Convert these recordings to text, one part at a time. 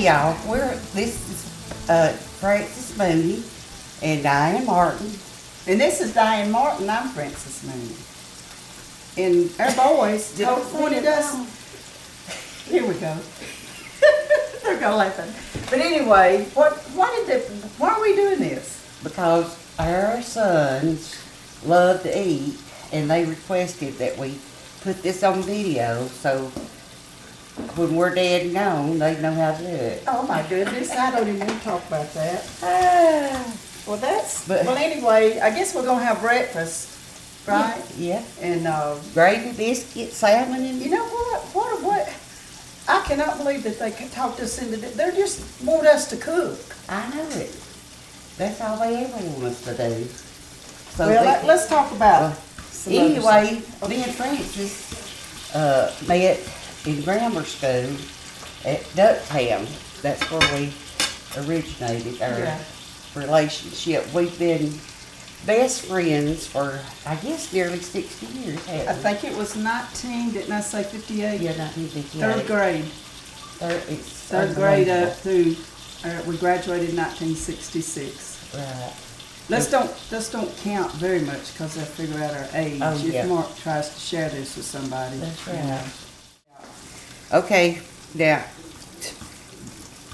Hey y'all, this is Francis Mooney and Diane Martin. And this is Diane Martin. I'm Francis Mooney. And our boys pointed us. Here we go. They're gonna laughing. But anyway, why are we doing this? Because our sons love to eat and they requested that we put this on video so when we're dead and gone, they know how to do it. Oh my goodness, I don't even want to talk about that. Well anyway, I guess we're gonna have breakfast, right? Yeah. And gravy, biscuits, salmon, and you know what? I cannot believe that they talked us into this. They just want us to cook. I know it. That's all they ever want us to do. So well, let's talk about anyway, me and Francis met in grammar school at Ducktown. That's where we originated our relationship. We've been best friends for, I guess, nearly 60 years, haven't we? I think it was 19, didn't I say 58? Yeah, 1958. Third grade. Third grade up through, we graduated in 1966. Right. Let's don't count very much because they'll figure out our age. Oh, yeah. If Mark tries to share this with somebody. That's right. Okay, now,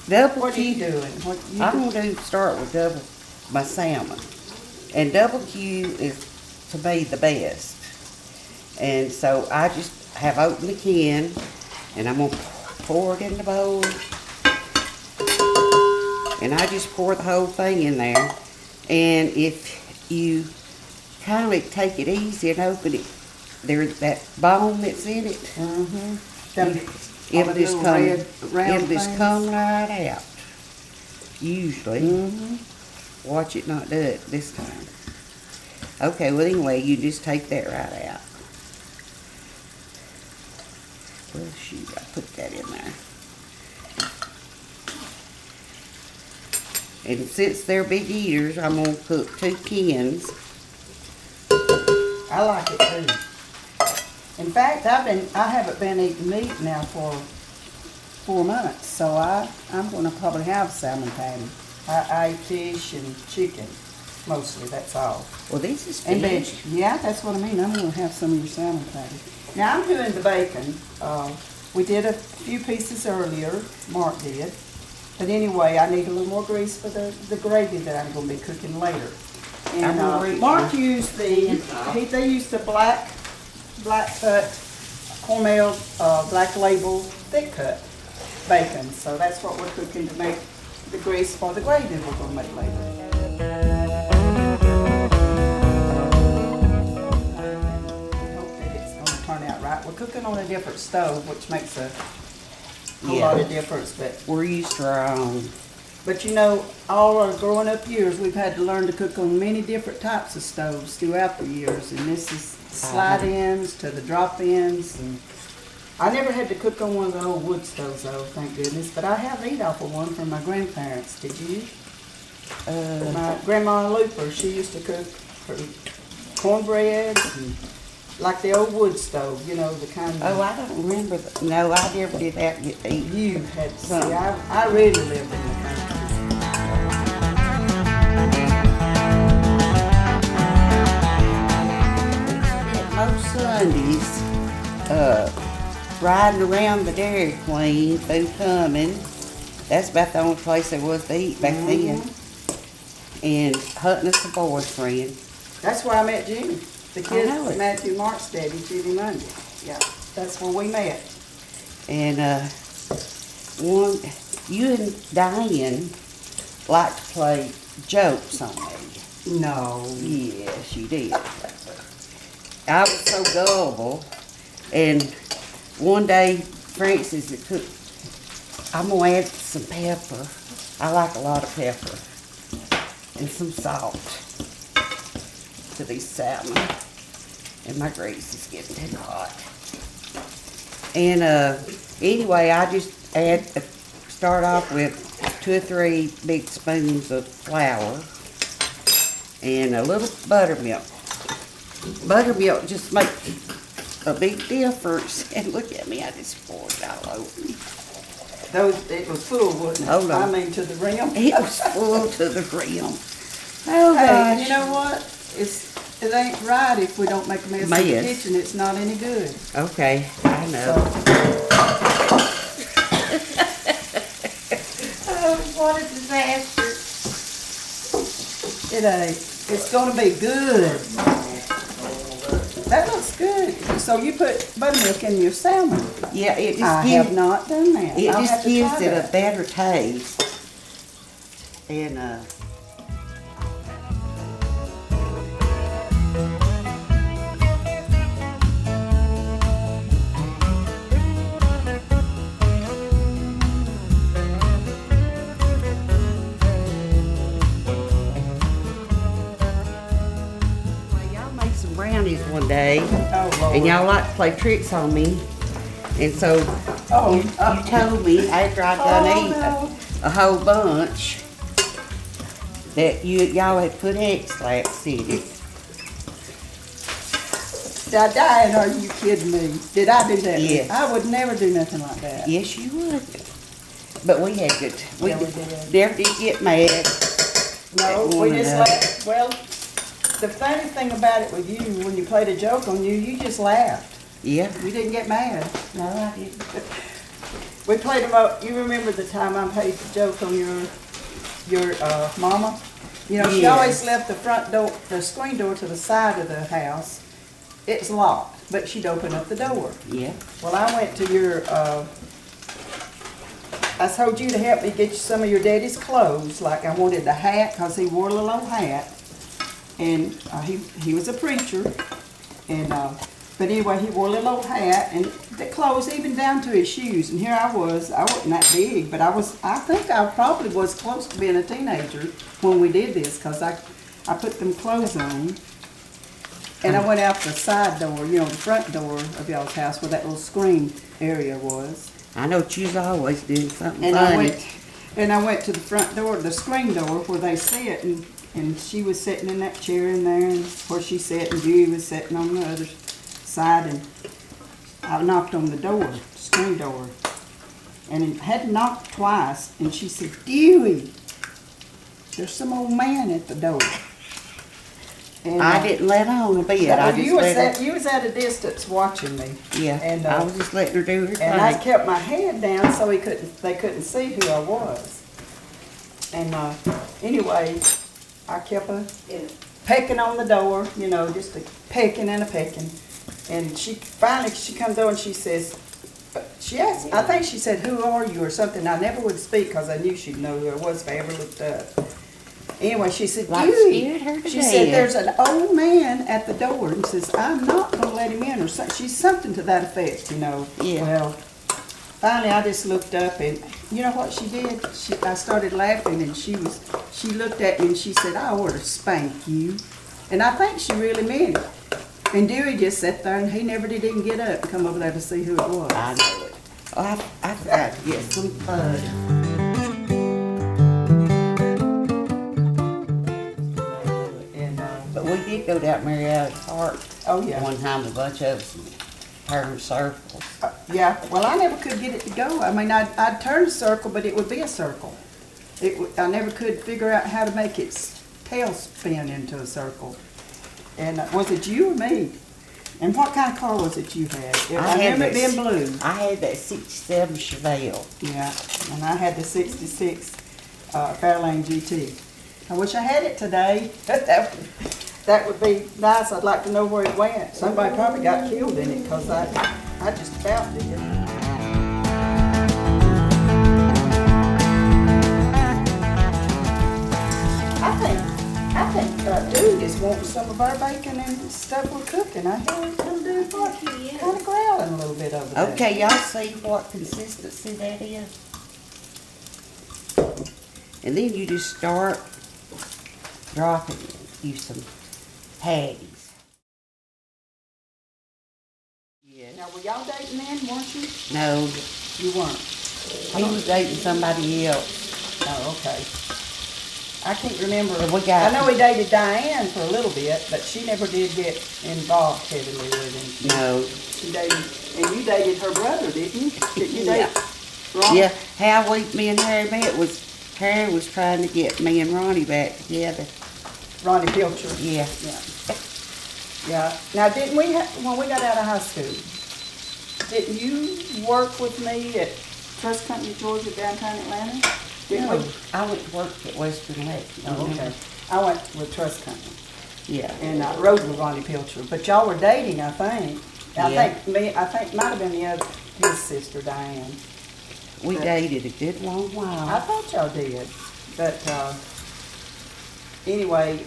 double What are you Q. doing? I'm going to start with my salmon. And double Q is, to me, the best. And so I just have opened the can, and I'm going to pour it in the bowl. And I just pour the whole thing in there. And if you kind of take it easy and open it, there's that bone that's in it. Mm-hmm. It'll just come right out. Usually. Mm-hmm. Watch it not do it this time. Okay, well anyway, you just take that right out. Well shoot, I put that in there. And since they're big eaters, I'm going to cook 2 cans. I like it too. In fact, I haven't been eating meat now for 4 months, so I'm going to probably have salmon patty. I eat fish and chicken, mostly. That's all. Well, this is and fish. Yeah, that's what I mean. I'm going to have some of your salmon patty. Now I'm doing the bacon. We did a few pieces earlier. Mark did. But anyway, I need a little more grease for the gravy that I'm going to be cooking later. And Mark used they used the black cut Hormel black label thick cut bacon. So that's what we're cooking to make the grease for the gravy we're going to make later. I hope that it's going to turn out right. We're cooking on a different stove, which makes a lot of difference. But we're used to our own. But you know, all our growing up years, we've had to learn to cook on many different types of stoves throughout the years. And this is slide-ins to the drop-ins. And I never had to cook on one of the old wood stoves, though, thank goodness. But I have eat off of one from my grandparents. Did you? My grandma Looper, she used to cook for cornbread and like the old wood stove, you know, the kind of... Oh, I don't remember. No, I never did have to get to eat. You had to see. I really lived in the country. Most Sundays, riding around the Dairy Queen through Cumming. That's about the only place there was to eat back then. And hunting us a boyfriend. That's where I met Jimmy. The kids, Matthew Mark's daddy, Jimmy Monday. Yeah, that's where we met. And you and Diane like to play jokes on me. No. Yes, you did. I was so gullible, and one day Francis had cooked. I'm gonna add some pepper. I like a lot of pepper and some salt to these salmon. And my grease is getting too hot. And anyway, I just start off with 2 or 3 big spoons of flour and a little buttermilk. Buttermilk just makes a big difference. And look at me, I just poured it all over me. It was full, wasn't it? Hold on. I mean, to the rim. It was full to the rim. Oh, Hey, gosh. you know what? It ain't right if we don't make a mess in the kitchen. It's not any good. Okay, I know. Oh, what a disaster. It ain't. It's gonna be good. That looks good. So you put buttermilk in your salmon. Yeah, it just I gives, have not done that. it I'll just have to gives try it that. a better taste. And, y'all made some brownies one day. Oh, Lord. And y'all like to play tricks on me. And so you told me after I done ate a whole bunch that y'all had put X-Lax in it. Now, Diane, are you kidding me? Did I do that? Yes. I would never do nothing like that. Yes, you would. But we had good. We Yeah, we did. never did get mad. No, at we one just another. laughed. Well, the funny thing about it with you, when you played a joke on you, you just laughed. Yeah. You didn't get mad. No, I didn't. We played about, you remember the time I played the joke on your mama? You know, she Yes. always left the front door, the screen door to the side of the house. It's locked, but she'd open up the door. Yeah. Well, I went to I told you to help me get you some of your daddy's clothes, like I wanted the hat, cause he wore a little old hat. And he was a preacher, and but anyway, he wore a little old hat and the clothes even down to his shoes. And here I wasn't that big, but I think I probably was close to being a teenager when we did this, cause I put them clothes on. And I went out the side door, the front door of y'all's house where that little screen area was. I know you was always doing something And funny. I went to the front door, the screen door where they sit, and she was sitting in that chair in there, and where she sat, and Dewey was sitting on the other side, and I knocked on the door, screen door, and I had to knock twice, and she said, "Dewey, there's some old man at the door." And, I didn't let on a bit. I just you was let her, you was at a distance watching me. yeah. and, I was just letting her do her And I thing. kept my head down so they couldn't see who I was. And anyway, I kept pecking on the door, just a pecking and a pecking. And she comes over and she says, she asked, I think she said, "Who are you?" or something. I never would speak because I knew she'd know who I was if I ever looked up. Anyway, she said, Like "Dewey," scared her to she said, death. "There's an old man at the door," and says, "I'm not gonna let him in," or she's something to that effect, Yeah. Well, finally I just looked up, and you know what she did? I started laughing, and she looked at me and she said, "I ought to spank you," and I think she really meant it. And Dewey just sat there, and he never did even get up and come over there to see who it was. I know it. Oh, I forgot to get some fun. But we did go down Marietta Park Oh, yeah. one time, a bunch of us, turned circles. Yeah, well, I never could get it to go. I mean, I'd turn a circle, but it would be a circle. I never could figure out how to make its tail spin into a circle. And was it you or me? And what kind of car was it you had? I remember it being blue. I had that 67 Chevelle. Yeah, and I had the 66 Fairlane GT. I wish I had it today. That would be nice. I'd like to know where it went. Somebody probably got killed in it because I just about did. I think dude is wanting some of our bacon and stuff we're cooking. I hear little dude kind of growling a little bit over there. Okay, y'all see what consistency that is? And then you just start dropping you some patties. Yeah. Now, were y'all dating then, weren't you? No, You weren't. he was dating somebody else. Oh, okay. I can't remember. We got- I know he dated Diane for a little bit, but she never did get involved heavily with him. No. She dated, and you dated her brother, didn't you? Did you date? Yeah. Ronnie? Yeah, how me and Harry met was, Harry was trying to get me and Ronnie back together. Ronnie Pilcher. Yeah. Yeah. Now, didn't we, when we got out of high school, didn't you work with me at Trust Company, Georgia, downtown Atlanta? Didn't No, we? I went to work at Western Electric. Oh, okay. I went with Trust Company, Yeah. and I rode with Ronnie Pilcher, but y'all were dating, I think. Yeah. I think might have been his sister, Diane. We But- dated a good long I while. thought y'all did, but, anyway,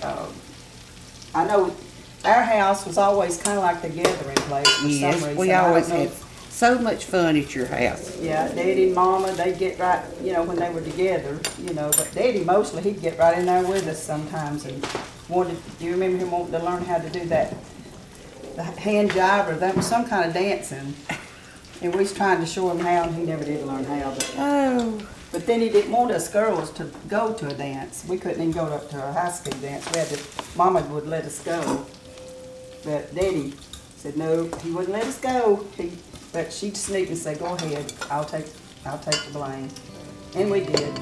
I know our house was always kind of like the gathering place for some Yes, reason. we I don't always know. had so much fun at your house. Yeah, Daddy and Mama, they'd get right, when they were together, but Daddy mostly, he'd get right in there with us sometimes and do you remember him wanting to learn how to do that, the hand jive or that was some kind of dancing? And we was trying to show him how and he never did learn how, Oh, but then he didn't want us girls to go to a dance. We couldn't even go up to a high school dance. We had to, Mama would let us go. But Daddy said no, he wouldn't let us go. But she'd sneak and say, go ahead, I'll take the blame. And we did.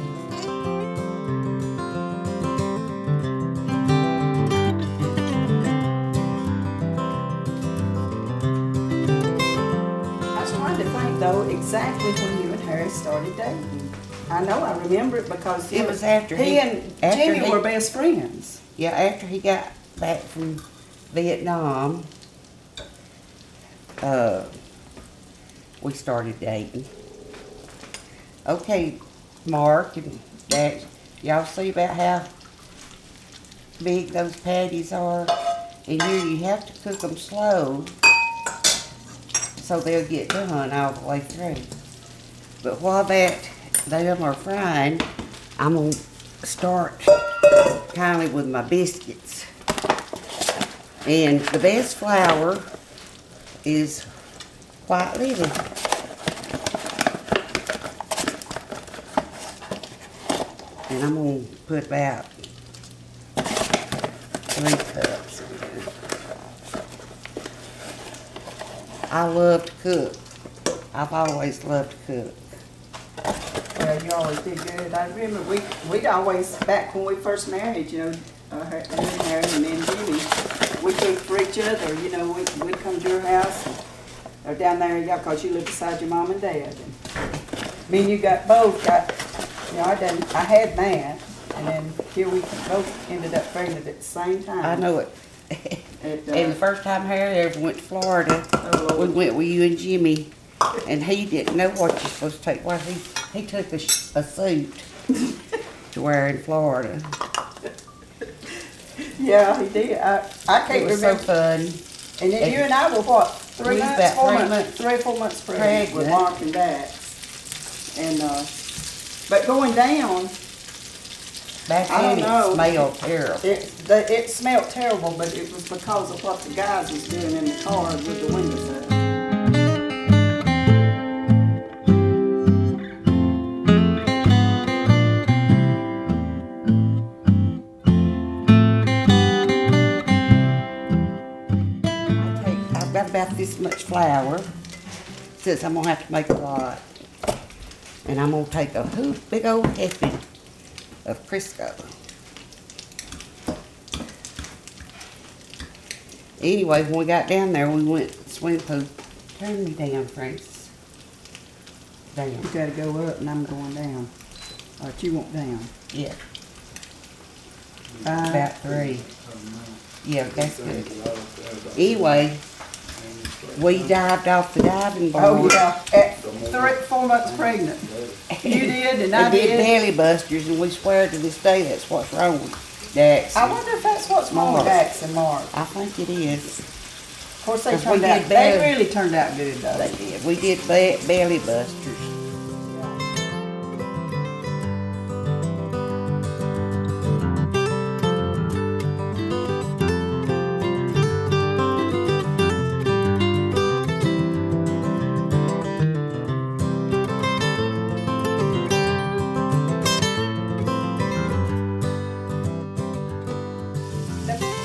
I was trying to think though exactly when you and Harry started dating. I know I remember it because It was after he and Jimmy were best friends. yeah, after he got back from Vietnam, we started dating. Okay, Mark and Dad, y'all see about how big those patties are? And here you have to cook them slow so they'll get done all the way through. But while them are frying, I'm gonna start kindly with my biscuits. And the best flour is white lidded. And I'm gonna put about 3 cups. I love to cook. I've always loved to cook. Well, you always did good. I remember we'd always, back when we first married, Harry and me and Jimmy, we cooked for each other, we'd come to your house, or down there, because you lived beside your mom and dad. And me and you both got, I had that, and then here we both ended up pregnant at the same time. I know it. And the first time Harry ever went to Florida, we went with you and Jimmy, and he didn't know what you're supposed to take. Well, he took a suit to wear in Florida. Yeah, he did. I can't It was remember. so fun. And then you and I were what, 3 We was months, about 4 3 months, 3 or 4 months pregnant with Pregnant. Mark and Dax. And, but going down, Back I don't then know. it smelled terrible. it smelled terrible, but it was because of what the guys was doing in the car with the windows up. I've got about this much flour, since I'm gonna have to make a lot. And I'm gonna take a big old helping of Crisco. Anyway, when we got down there, we went to the swimming pool. Turn me down, Francis. Down. You gotta go up and I'm going down. Or you want down. Yeah, 5. about 3. Yeah, that's good. Anyway, we dived off the diving board. Oh, yeah, at 4 months pregnant. You did and I And did did. belly busters, and we swear to this day that's what's wrong with Dax. I wonder if that's what's wrong with Mark. Dax and Mark. I think it is. Of course, they 'Cause we turned did out, they better. really turned out good though. They did. We did belly busters.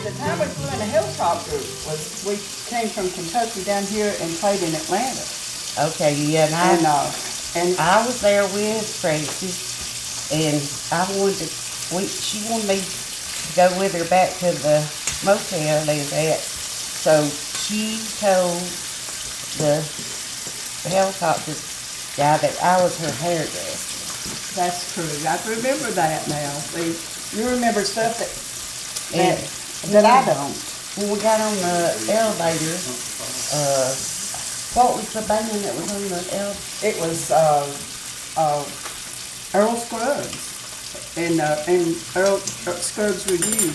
The time we flew in a helicopter was, we came from Kentucky down here and played in Atlanta. Okay, yeah, and And, And I was there with Francis, and she wanted me to go with her back to the motel they was at. So she told the helicopter guy that I was her hairdresser. that's true. I remember that now. See, you remember stuff that I don't. When we got on the elevator, what was the band that was on the elevator? It was Earl Scruggs and Earl Scruggs Review.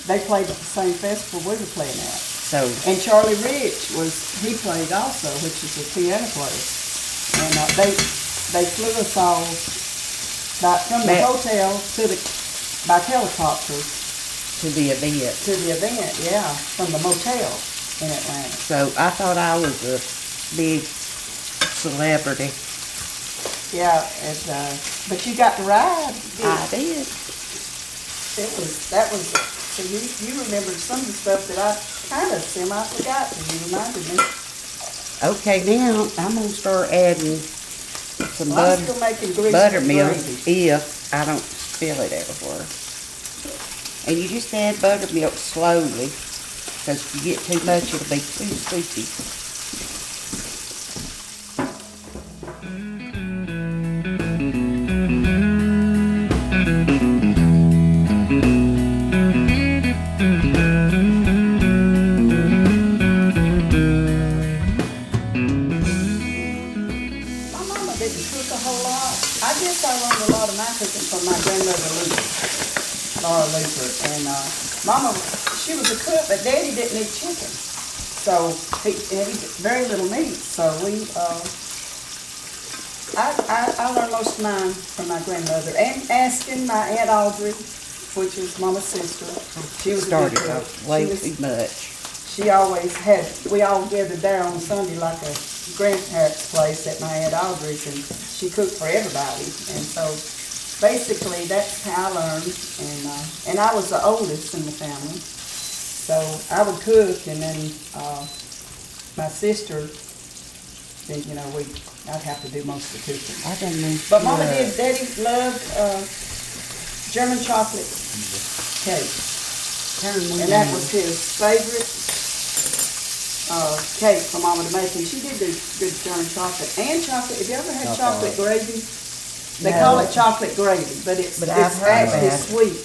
They played at the same festival we were playing at. So, And Charlie Rich he played also, which is a piano player. And they flew us all from the hotel by helicopter to the event. yeah, from the motel in Atlanta. So I thought I was a big celebrity. Yeah, but you got to ride. I did. That was, so you remembered some of the stuff that I kind of semi-forgot, and you reminded me. Okay, now I'm gonna start adding some Well, I'm still making grease buttermilk gravy. if I don't spill it everywhere. And you just add buttermilk slowly, because if you get too much, it'll be too soupy. My mama didn't cook a whole lot. I guess I learned a lot of my cooking from my grandmother Laura Luther. And Mama, she was a cook, but Daddy didn't eat chicken. So he ate very little meat. So I learned most of mine from my grandmother. And asking my Aunt Audrey, which is Mama's sister. She was Started a good cook. off way too much. She always we all gathered there on Sunday like a grandparents' place at my Aunt Audrey's, and she cooked for everybody. And so basically that's how I learned, and I was the oldest in the family. So I would cook, and then my sister, then I'd have to do most of the cooking. I didn't know. But Mama did. Daddy loved German chocolate cake, and that was his favorite cake for Mama to make. And she did do good German chocolate and chocolate. Have you ever had chocolate gravy? They call it chocolate gravy, but it's actually sweet,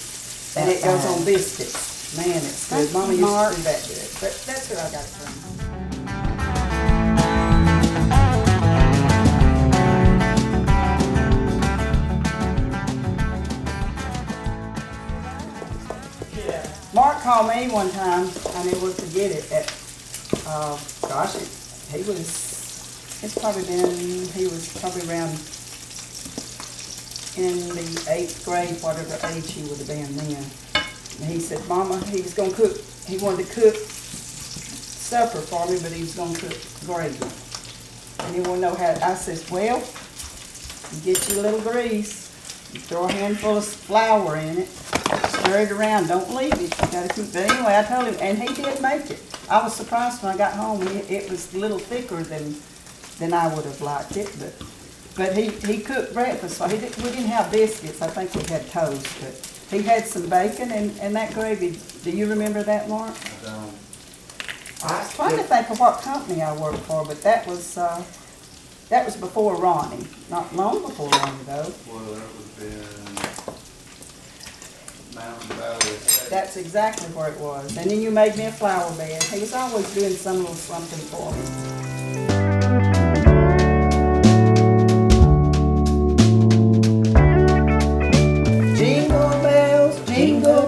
and it goes on biscuits. Man, it's good. Mama used to do that good. But that's where I got it from. Mark called me one time, I never will forget it, he was probably around in the 8th grade, whatever age he would have been then. And he said, Mama, he was gonna cook, he wanted to cook supper for me, but he was gonna cook gravy. And he wanted to know how, I says, well, you get you a little grease, you throw a handful of flour in it, stir it around, don't leave it, you gotta keep it. But anyway, I told him, and he did make it. I was surprised when I got home, it was a little thicker than I would have liked it, but he cooked breakfast, so we didn't have biscuits, I think we had toast, but he had some bacon and that gravy. Do you remember that, Mark? I don't. I was trying to think of what company I worked for, but that was before Ronnie, not long before Ronnie though. Well, that would have been Mountain Valley Estate. That's exactly where it was. And then you made me a flower bed. He was always doing some little something for me. Jingle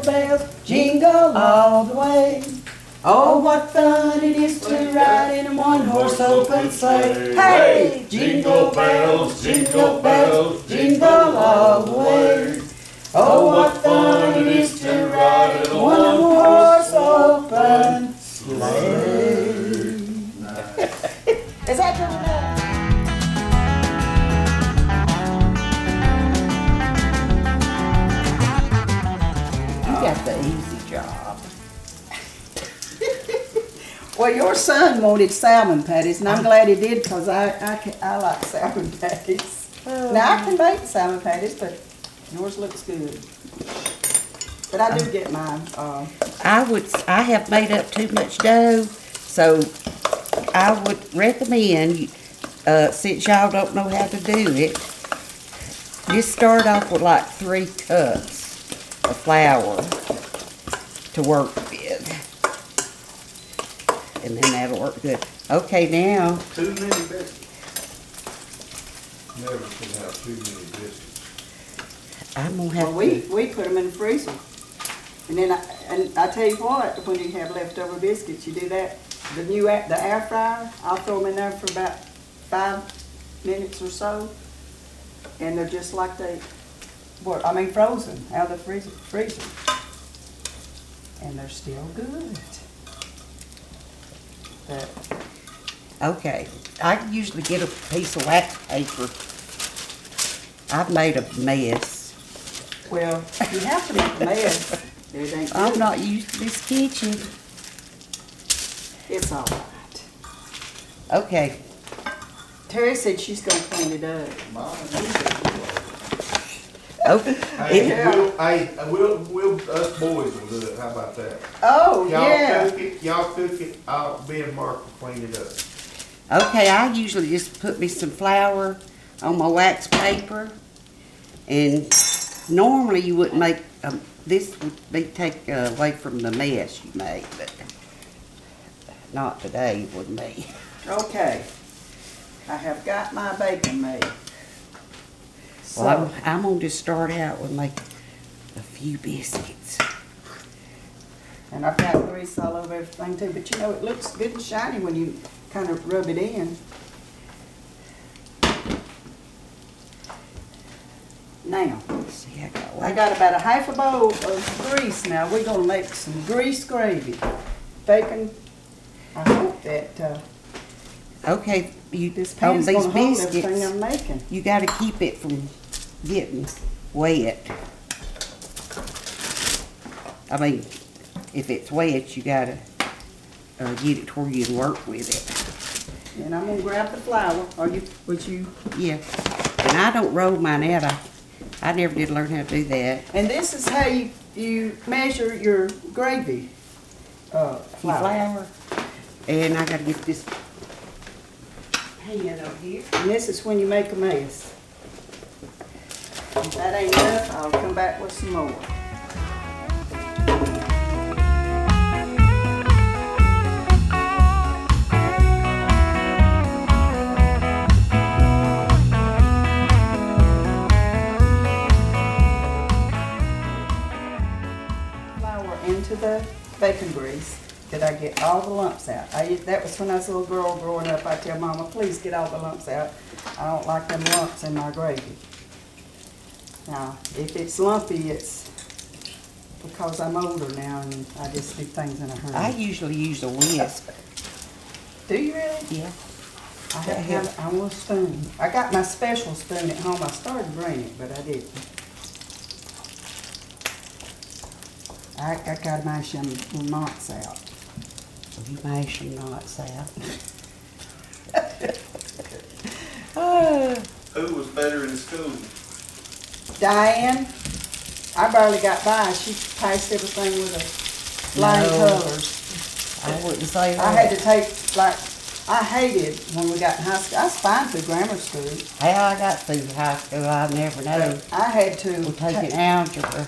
bells, jingle all the way. Oh, what fun it is to ride in a one-horse open sleigh. Hey! Jingle bells, jingle all the way. Oh, what fun it is to ride in a one-horse open sleigh. Is that good enough? You got the easy job. Well, your son wanted salmon patties, and I'm glad he did, because I like salmon patties. Now, I can make salmon patties, but yours looks good. But I do get mine, I have made up too much dough, so I would recommend, since y'all don't know how to do it, just start off with like 3 cups of flour to work with. And then that'll work good. Okay, now, Too many biscuits. Never can have too many biscuits. I'm gonna well, have we put them in the freezer. And then, I tell you what, when you have leftover biscuits, you do that. The air fryer, I'll throw them in there for about 5 minutes or so. And they're just like frozen out of the freezer. And they're still good. But Okay, I usually get a piece of wax paper. I've made a mess. well, you have to make a mess. It ain't I'm good. not used to this kitchen. It's all right. Okay, Terry said she's gonna clean it up. okay. Us boys will do it, how about that? Oh, yeah. Y'all cook it, me and Mark will clean it up. Okay, I usually just put me some flour on my wax paper. And normally you wouldn't make, this would be take away from the mess you make, but not today with me. Okay. I have got my bacon made. So, Well, I'm gonna just start out with make a few biscuits. and I've got grease all over everything too, but you know, it looks good and shiny when you kind of rub it in. Now, See, I got about a half a bowl of grease now. We're gonna make some grease gravy. Bacon, I hope that, Okay, this on pan's these gonna hold everything biscuits, I'm making. you gotta keep it from getting wet. I mean, if it's wet, you gotta get it to where you can work with it. And I'm gonna grab the flour. Would you? Yeah, and I don't roll mine out. I never did learn how to do that. And this is how you measure your gravy, flour. And I gotta get this pan over here. And this is when you make a mess. If that ain't enough, I'll come back with some more. Flour into the bacon grease that I get all the lumps out. That was when I was a little girl growing up. I tell Mama, please get all the lumps out. I don't like them lumps in my gravy. Now, if it's lumpy, it's because I'm older now and I just do things in a hurry. I usually use a whisk. Do you really? Yeah. I want a spoon. I got my special spoon at home. I started to bring it, but I didn't. I gotta mash them little knots out. You mash them knots out. Who was better in school? Diane, I barely got by. She passed everything with a flying No. colors. I wouldn't say that. I had to take, I hated when we got in high school. I was fine through grammar school. How I got through high school, I never know. I had to. We're taking algebra.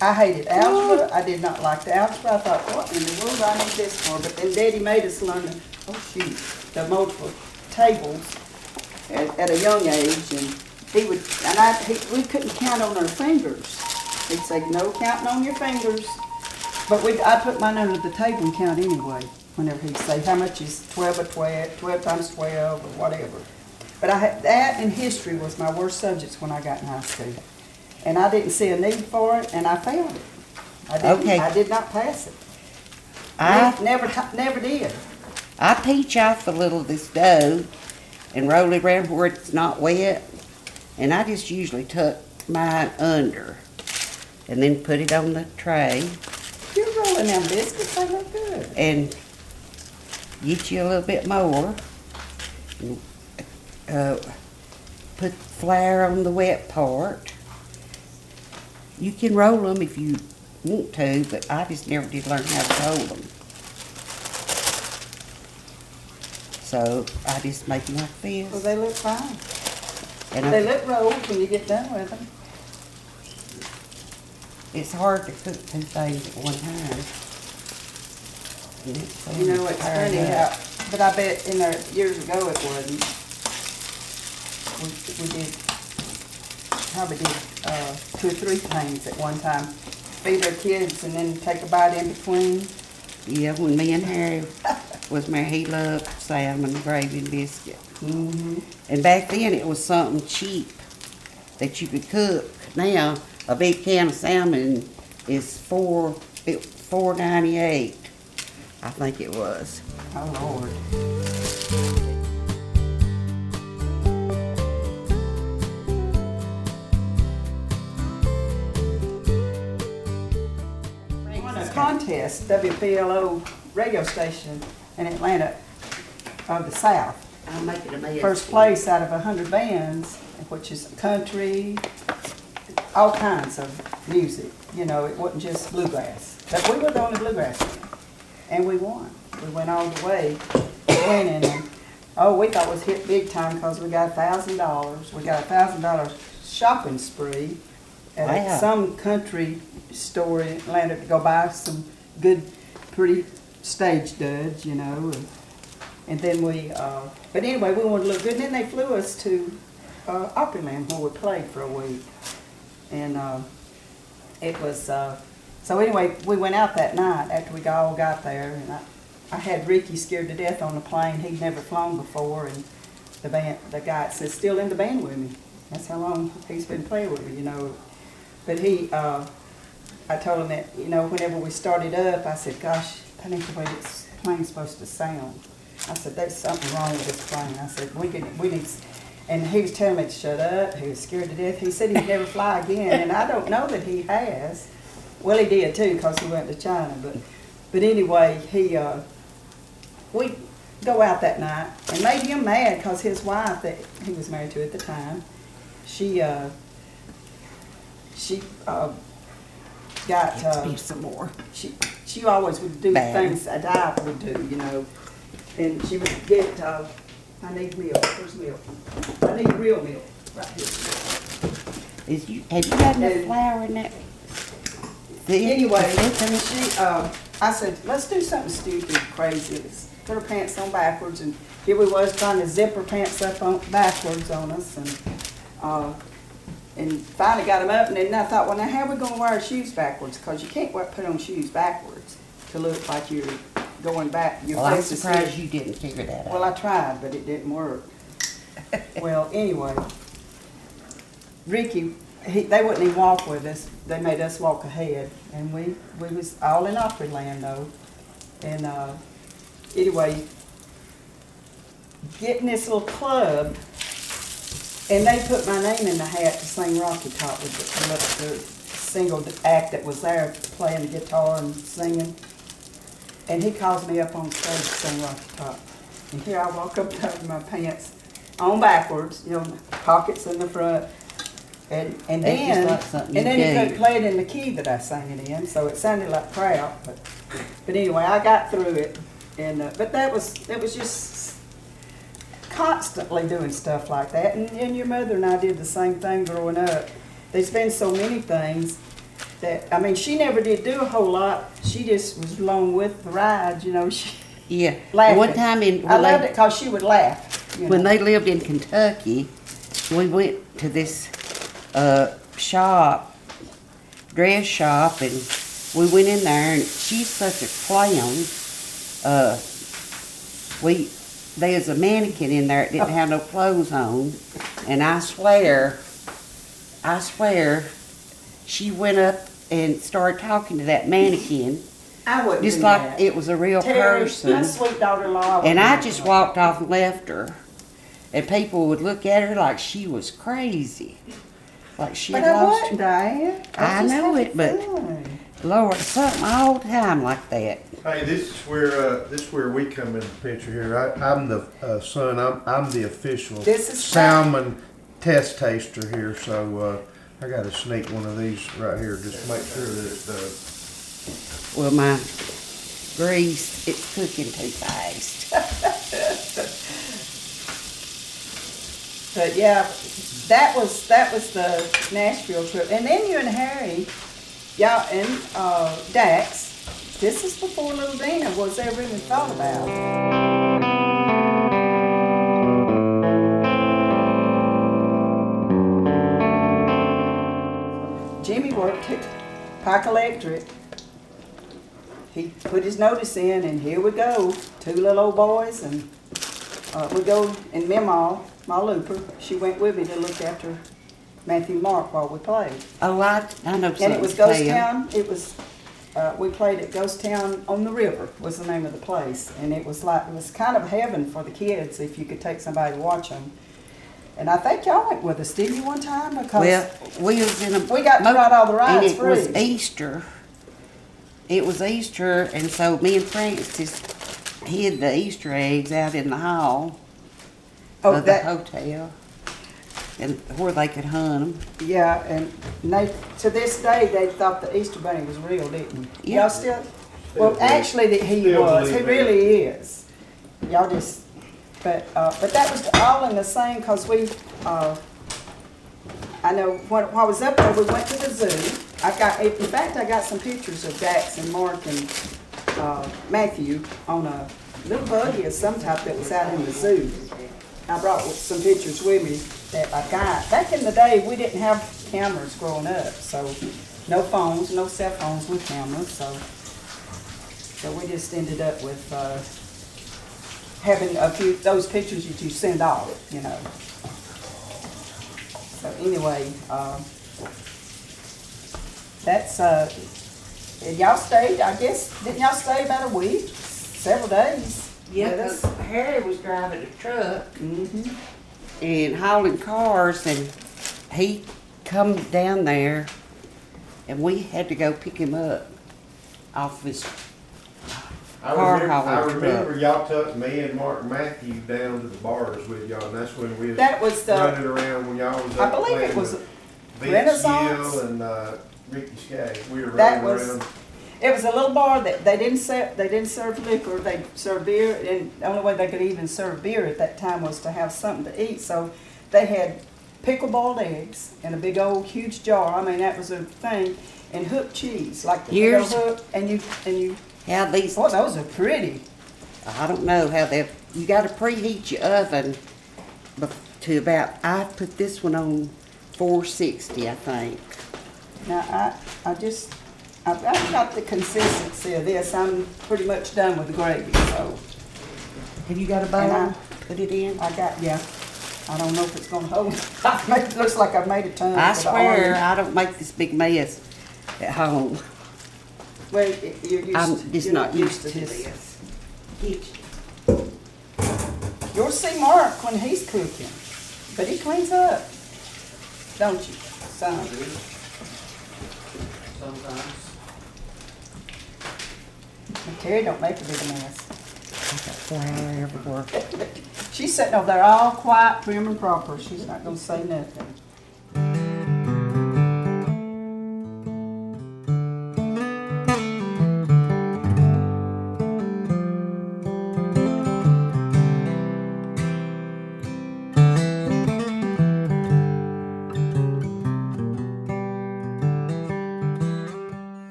I hated algebra. I did not like the algebra. I thought, what in the world do I need this for? But then Daddy made us learn the multiple tables at a young age, and we couldn't count on our fingers. He'd say, no counting on your fingers. But I put mine under the table and count anyway. Whenever he'd say, how much is 12 by 12, 12 times 12, or whatever. But that and history was my worst subjects when I got in high school. And I didn't see a need for it, and I failed it. I did not pass it. Never did. I pinch off a little of this dough and roll it around where it's not wet. And I just usually tuck mine under and then put it on the tray You're rolling them biscuits, they look good. and get you a little bit more. put flour on the wet part. You can roll them if you want to, but I just never did learn how to roll them. So I just make them like this. Well, they look fine. And They look rolled when you get done with them. it's hard to cook two things at one time. And it's You know, it's tired funny up. how, but I bet in there, years ago it wasn't. We did, probably did, 2 or 3 things at one time. Feed our kids and then take a bite in between. Yeah, when me and Harry was married, he loved salmon, gravy, and biscuit. Mm-hmm. And back then, it was something cheap that you could cook. Now, a big can of salmon is $4.98. I think it was. Oh, Lord. Won a contest, WPLO radio station in Atlanta, of the South. I'll make it a mess. First place out of 100 bands, which is country, all kinds of music. You know, it wasn't just bluegrass. But we were the only bluegrass band, and we won. We went all the way, winning. And, oh, we thought it was hit big time because we got $1,000. We got a $1,000 shopping spree at Wow. some country store in Atlanta to go buy some good, pretty stage duds, you know. And then we, but anyway, we wanted to look good. And then they flew us to Opryland where we played for a week. And it was, so anyway, we went out that night after we all got there. And I had Ricky scared to death on the plane. He'd never flown before. And the guy says, still in the band with me. That's how long he's been playing with me, you know. But I told him that, you know, whenever we started up, I said, gosh, that ain't the way this plane's supposed to sound. I said, there's something wrong with this plane. I said, we need, and he was telling me to shut up. He was scared to death. He said he'd never fly again, and I don't know that he has. Well, he did too, because he went to China. But anyway, we go out that night, and made him mad because his wife that he was married to at the time, she got Let's be some more. she always would do Bad. things that I would do, you know. And she would get, I need milk. Where's milk? I need real milk. Right here. Have you got enough And- flour in that? Anyway, I said, let's do something stupid, crazy. Let's put her pants on backwards, and here we was trying to zip her pants up on backwards on us, and finally got them up, and then I thought, well, now how are we gonna wear our shoes backwards? Because you can't put on shoes backwards to look like you're going back. Your Well, I'm face is surprised here. you didn't figure that out. Well, I tried, but it didn't work. Well, anyway, Ricky, they wouldn't even walk with us. They made us walk ahead, and we was all in Opryland though. And anyway, getting this little club, and they put my name in the hat to sing Rocky Top with the single act that was there playing the guitar and singing. And he calls me up on stage to sing Rocky Top. And here I walk up there with my pants on backwards, you know, pockets in the front. And That's then, just like something you he do. couldn't play it in the key that I sang it in, so it sounded like crap. But anyway, I got through it. And but it was just constantly doing stuff like that. And your mother and I did the same thing growing up. There's been so many things that, I mean, she never did do a whole lot. She just was along with the ride, you know. She Yeah. laughing. One time I loved it because she would laugh. You when know. they lived in Kentucky, we went to this dress shop, and we went in there, and she's such a clown. There's a mannequin in there that didn't have no clothes on, and I swear, she went up and started talking to that mannequin, I wouldn't just do like that. it was a real Terry, person. my sweet daughter-in-law. And I wouldn't just do that. walked off and left her. And people would look at her like she was crazy. Like she But had I lost wasn't, Diane. I was just know having it, but- fun. Lord, something all the time like that. Hey, this is where we come in the picture here. I'm the son. I'm the official This is salmon test taster here, so, I gotta sneak one of these right here, just to make sure that it's done. Well, my grease, it's cooking too fast. But yeah, that was the Nashville trip. And then you and Harry, y'all, and Dax, this is before little Dina was ever even thought about. Jimmy worked at Pike Electric. He put his notice in, and here we go. 2 little old boys, and we go, and Mima, my looper, she went with me to look after Matthew and Mark while we played. Oh, I know And it was something's Ghost playing. Town. It was, we played at Ghost Town on the River was the name of the place. And it was kind of heaven for the kids if you could take somebody to watch them. And I think y'all went with us, didn't you, one time? Because Well, we was in a... we got to ride all the rides and it was free. Easter. It was Easter, and so me and Francis hid the Easter eggs out in the hall of the hotel, and where they could hunt them. Yeah, and they, to this day, they thought the Easter Bunny was real, didn't you? Yeah. Y'all still? Well, actually, he Still was. He believe it. really is. Y'all just, but that was all in the same, because we, I know when I was up there, we went to the zoo. In fact, I got some pictures of Dax and Mark and Matthew on a little buggy of some type that was out in the zoo. I brought some pictures with me that I got. Back in the day, we didn't have cameras growing up, so no phones, no cell phones with cameras, so we just ended up with having a few, those pictures that you send off, you know. So anyway, that's, and y'all stayed, I guess, didn't y'all stay about a week, several days? Yeah, with us? 'cause Harry was driving a truck Mm-hmm. and hauling cars, and he come down there, and we had to go pick him up off his I car remember hauling truck. y'all took me and Mark and Matthew down to the bars with y'all, and that's when we was That was the, running around when y'all was I up believe playing it was with Vince Renaissance. Gill and Ricky Skaggs. We were That running was- around. it was a little bar that they didn't serve liquor, they served beer, and the only way they could even serve beer at that time was to have something to eat, so they had pickled eggs in a big old huge jar, I mean, that was a thing, and hooked cheese, like the big old Here's- hook, and you, How these, boy, those are pretty. I don't know how they, you gotta preheat your oven to about, I put this one on 460, I think. Now, I've got the consistency of this, I'm pretty much done with the gravy, so. Have you got a And bowl? Put it in? I don't know if it's gonna hold. It looks like I've made a ton. I for the swear, orange. I don't make this big mess at home. Well, I'm just you're not used to this. this. You'll see Mark when he's cooking, but he cleans up, don't you, son? Sometimes. And Terry don't make a big mess. I got flour everywhere. She's sitting over there all quiet, prim and proper. She's not gonna say nothing.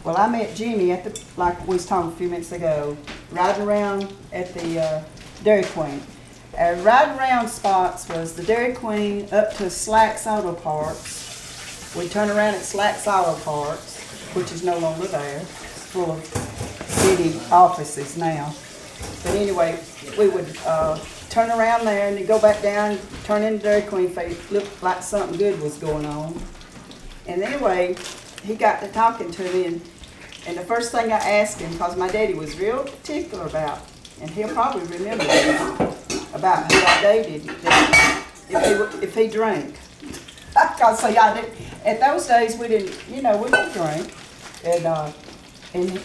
Well, I met Jimmy at the, like we was talking a few minutes ago, riding around at the Dairy Queen. Our riding around spots was the Dairy Queen up to Slack's Auto Parts. We turn around at Slack's Auto Parts, which is no longer there. It's full of city offices now. But anyway, we would turn around there and then go back down, turn into Dairy Queen if it looked like something good was going on. And anyway, he got to talking to me, and the first thing I asked him, because my daddy was real particular about, and he'll probably remember this, about who I dated, if he drank. Because see, at those days we didn't drink, and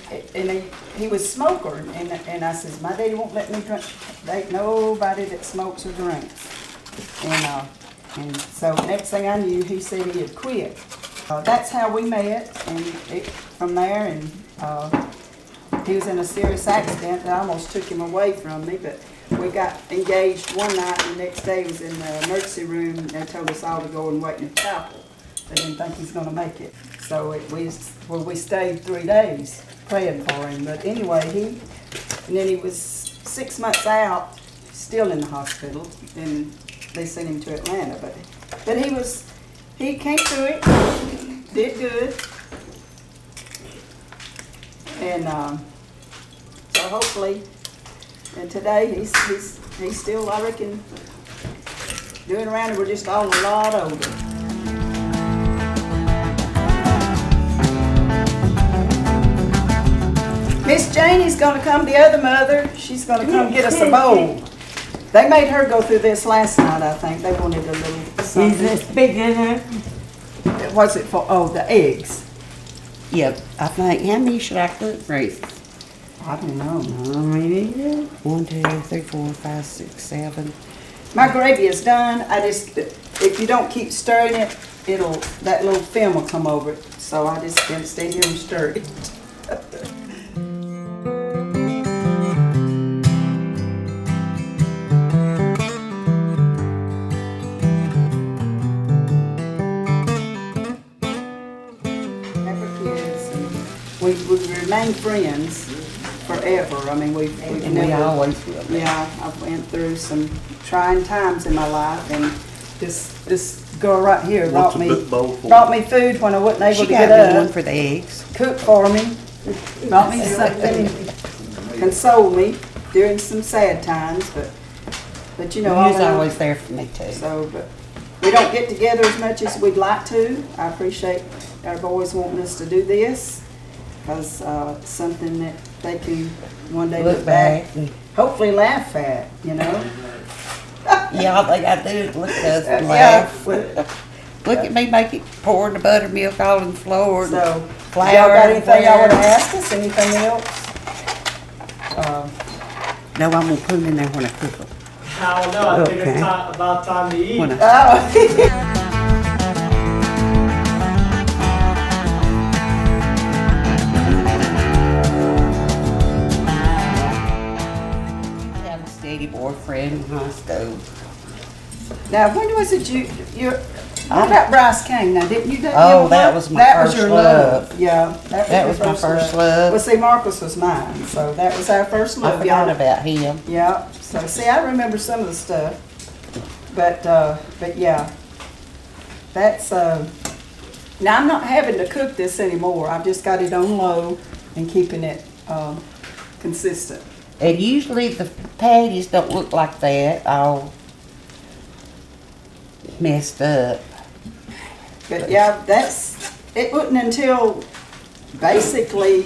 he was a smoker, and I says, my daddy won't let me drink. There ain't nobody that smokes or drinks, and And so next thing I knew, he said he had quit. That's how we met, and from there, and he was in a serious accident that almost took him away from me, but we got engaged one night, and the next day he was in the emergency room, and they told us all to go and wait in the chapel. They didn't think he was going to make it. So we stayed 3 days praying for him. But anyway, and then he was 6 months out, still in the hospital, and they sent him to Atlanta. But he came through it, did good, and so hopefully, and today he's still, I reckon, doing around, and we're just all a lot older. Miss Janie's gonna come, the other mother, she's gonna come get us a bowl. They made her go through this last night, I think. They wanted a little something. Is this big in there? What's it for? Oh, the eggs. Yep, I think, how many should I cook, Grace? I don't know. Maybe 1, 2, 3, 4, 5, 6, 7. My gravy is done. If you don't keep stirring it, that little film will come over it. So I just can't stay here and stir it. We remained friends forever. I mean, we always will. Yeah, I went through some trying times in my life, and this girl right here brought me food when I wasn't able to get She got up. one for the eggs. Cooked for me, brought me something, consoled me during some sad times. But you know, He was always there for me too. So, but we don't get together as much as we'd like to. I appreciate our boys wanting us to do this, because it's something that they can one day look back and hopefully laugh at, you know. Yeah, all they got to do is look at us and laugh. Look at me pouring the buttermilk all on the floor. So, flour. y'all got anything y'all want to ask us? Anything else? No, I'm going to put them in there when I cook them. No, I think it's about time to eat. When I- Had a steady boyfriend in high school. Now, when was it what about Bryce King? Now, didn't you do That was my first your love. Yeah, That was my first love. Well, see, Marcus was mine, so that was our first I love. forgot y'all. about him. Yeah, so see, I remember some of the stuff, but yeah, that's, now I'm not having to cook this anymore. I've just got it on low and keeping it, consistent. And usually the patties don't look like that, all messed up. But yeah, it wasn't until basically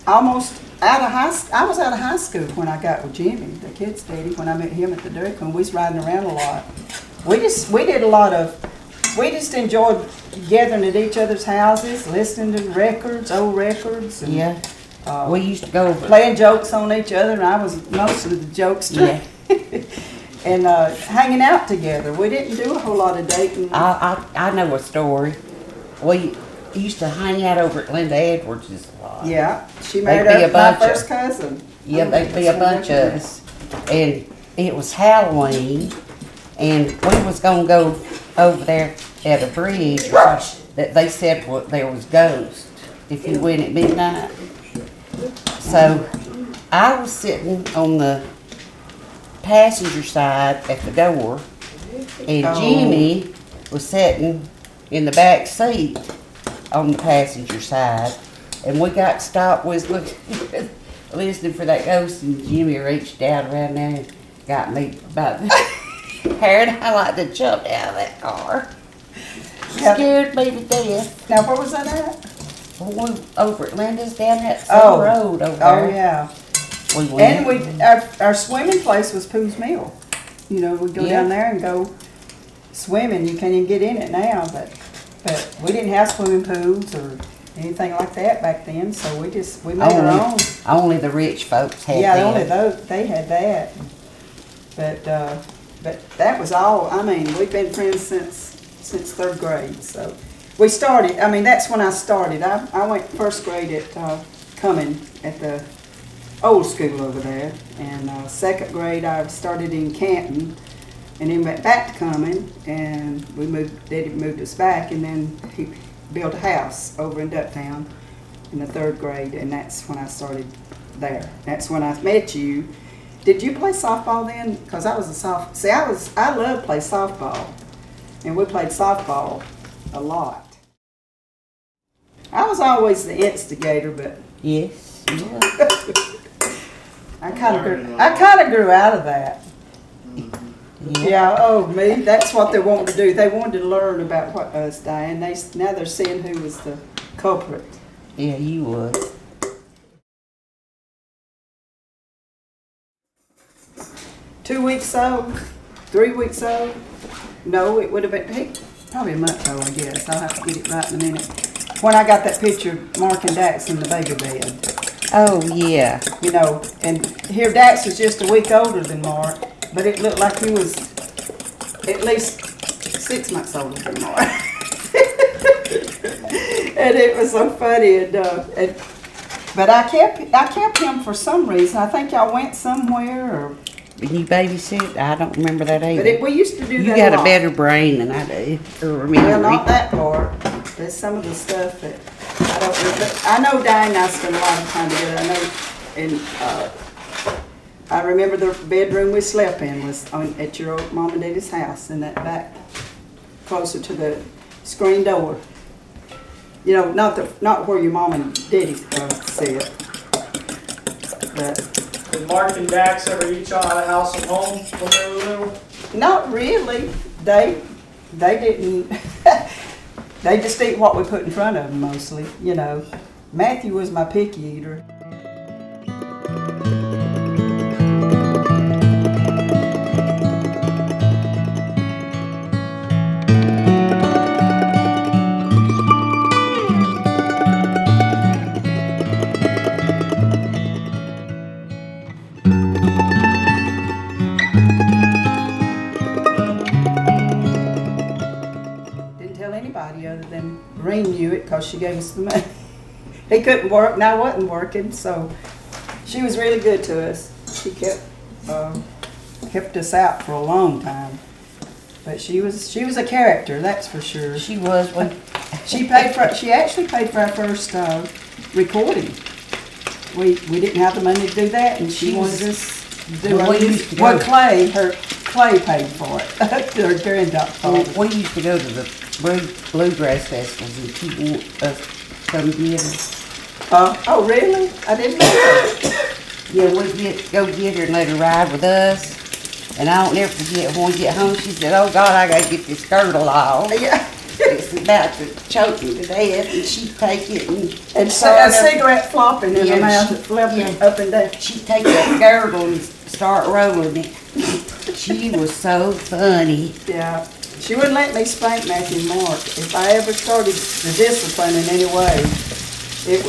almost I was out of high school when I got with Jimmy, the kid's daddy, when I met him at the Dairy Queen. We was riding around a lot. We just enjoyed gathering at each other's houses, listening to records, old records, and Yeah, we used to go over. playing jokes on each other, and I was most of the jokester. Yeah. And hanging out together. We didn't do a whole lot of dating. I know a story. We used to hang out over at Linda Edwards' a lot. Yeah, she They'd married be a my bunch of- first cousin. Yeah, there'd be a bunch of us. And it was Halloween, and we was gonna go over there at a bridge that they said there was ghosts if you went at midnight. So I was sitting on the passenger side at the door, and Jimmy was sitting in the back seat on the passenger side, and we got stopped. We was listening for that ghost, and Jimmy reached down around there and got me by the hair, and I like to jump out of that car. Scared me to death. Now, where was that at? Over at Linda's down that same road over there. Oh, yeah. We went. And our swimming place was Pooh's Mill. You know, we'd go down there and go swimming. You can't even get in it now, but we didn't have swimming pools or anything like that back then, so we made our own. Only the rich folks had Yeah, them. only they had that. But But that was all, I mean, we've been friends since third grade, so. We started, I mean, that's when I started. I went first grade at Cumming at the old school over there. And second grade, I started in Canton, and then went back to Cumming, and Daddy moved us back, and then he built a house over in Ducktown in the third grade, and that's when I started there. That's when I met you. Did you play softball then? Because I was a softball. See, I love to play softball, and we played softball a lot. I was always the instigator, but Yes, you were. I kind of grew out of that. Yeah. Oh, me. That's what they wanted to do. They wanted to learn about what us, Diane. Now they're seeing who was the culprit. Yeah, you was. Two weeks old, 3 weeks old. No, it would have been probably a month old, I guess. I'll have to get it right in a minute. When I got that picture of Mark and Dax in the baby bed. Oh, yeah. You know, and here Dax is just a week older than Mark, but it looked like he was at least 6 months older than Mark. And it was so funny. But I kept him for some reason. I think y'all went somewhere, or. You babysit? I don't remember that either. But we used to do that. You got a better brain than I do. Or remember. Well, not that part. There's some of the stuff that I don't remember. I know Diane and I spent a lot of time together. I know, and I remember the bedroom we slept in was at your old mom and daddy's house, in that back, closer to the screen door. You know, not where your mom and daddy sit. But. Did Mark and Dax ever eat y'all out of house and home when they were little? Not really. They didn't. They just eat what we put in front of them mostly, you know. Matthew was my picky eater. Other than Reen knew it because she gave us the money. He couldn't work and I wasn't working, so she was really good to us. She kept us out for a long time. But she was a character, that's for sure. She was. She actually paid for our first recording. We didn't have the money to do that, and she wanted us to do it. Well, Clay paid for it. Her granddaughter. We used to go to the bluegrass festivals, and she wanted us to come get her. Oh, really? I didn't know that. Yeah, we'd go get her and let her ride with us. And I don't never forget when we get home, she said, "Oh God, I gotta get this girdle off." Yeah. It's about to choke me to death, and she'd take it and a cigarette flopping in her mouth, flipping up and down. She'd take that girdle and start rolling it. She was so funny. Yeah. She wouldn't let me spank Matthew and Mark. If I ever started the discipline in any way, it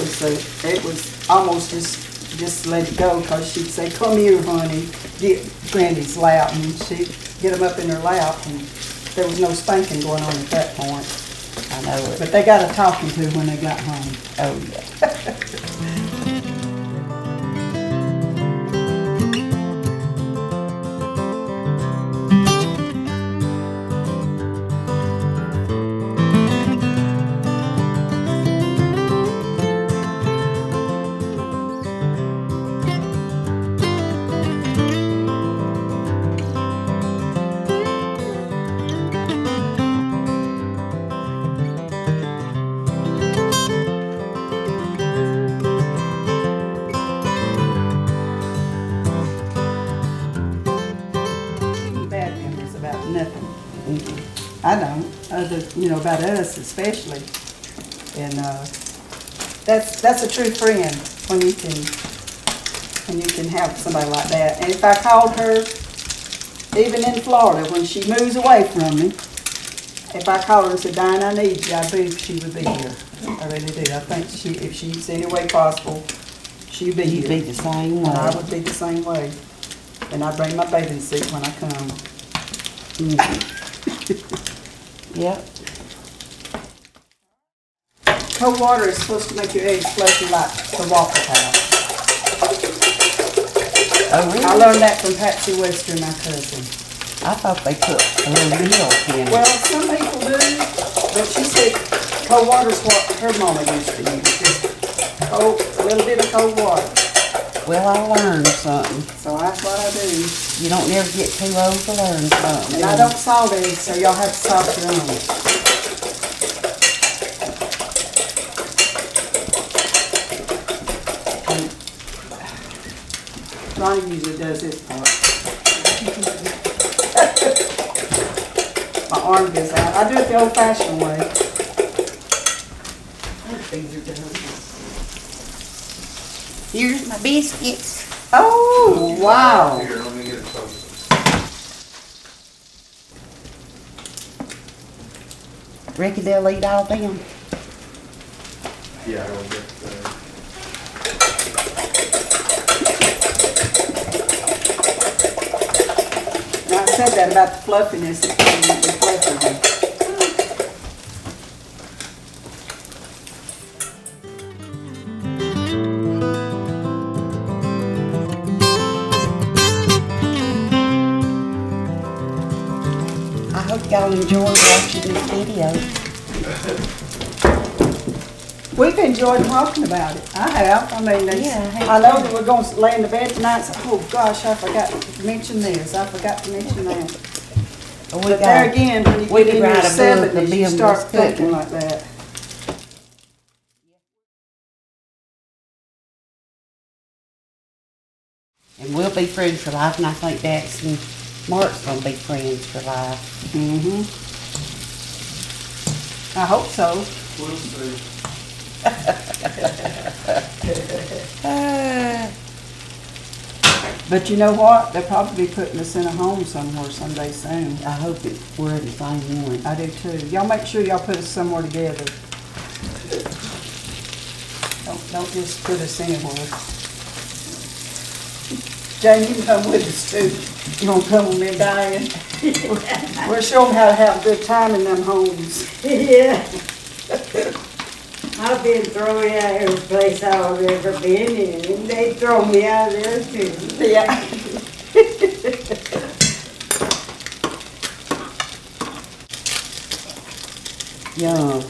was almost just let it go, because she'd say, "Come here, honey, get Granny's lap," and she'd get them up in her lap, and there was no spanking going on at that point. I know it. But they got a talking to when they got home. Oh, yeah. I don't, about us especially. And that's a true friend when you can have somebody like that. And if I called her, even in Florida, when she moves away from me, if I called her and said, "Diane, I need you," I believe she would be here. I really do. I think if she's any way possible, she'd be here. You'd be the same way. And I would be the same way. And I bring my bathing suit when I come. Yep. Cold water is supposed to make your eggs fluffy like the Waffle House. Oh, really? I learned that from Patsy Wester, my cousin. I thought they put a little milk in it. Well, some people do, but she said cold water's what her mama used to use. Just a little bit of cold water. Well, I learned something. So that's what I do. You don't never get too old to learn something. And I don't salt eggs, so y'all have to salt your own. Ronnie usually does his part. My arm goes out. I do it the old-fashioned way. Here's my biscuits. Oh, wow. Here, let me get it focused. Reckon they'll eat all them. Yeah, I'll get Now, I said that about the fluffiness. It's going to be fluffy. I hope y'all enjoy watching this video. We've enjoyed talking about it. I have. I mean, Yeah, I have I know too. that we're going to lay in the bed tonight. So, oh gosh, I forgot to mention this. I forgot to mention that. We But there again, when you we get in could your write a book, the 70s, you Bill start was thinking cooking. like that. And we'll be friends for life, and I think Dax and Mark's gonna be friends for life. Mm-hmm. I hope so. We'll see. But you know what? They'll probably be putting us in a home somewhere someday soon. I hope we're in the same one. I do too. Y'all make sure y'all put us somewhere together. Don't just put us anywhere. Jane, you can come with us too. You gonna come with me, Diane? We'll show them how to have a good time in them homes. Yeah. I've been thrown out of every place I've ever been in, and they throw me out of there too. Yeah. Yum.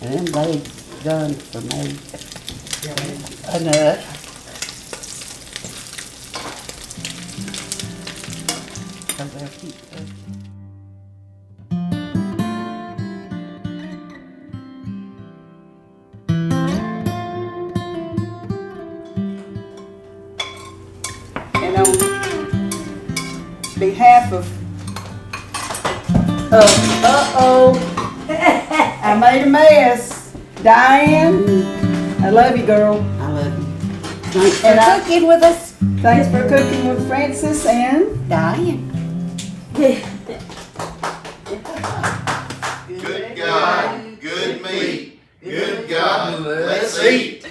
And they done for me. Enough. So they'll keep cooking. And on behalf of, I made a mess. Diane, I love you, girl. I love you. Thanks for And I- cooking with us, Thanks for cooking with Francis and Diane. Good God, good meat, good God, let's eat.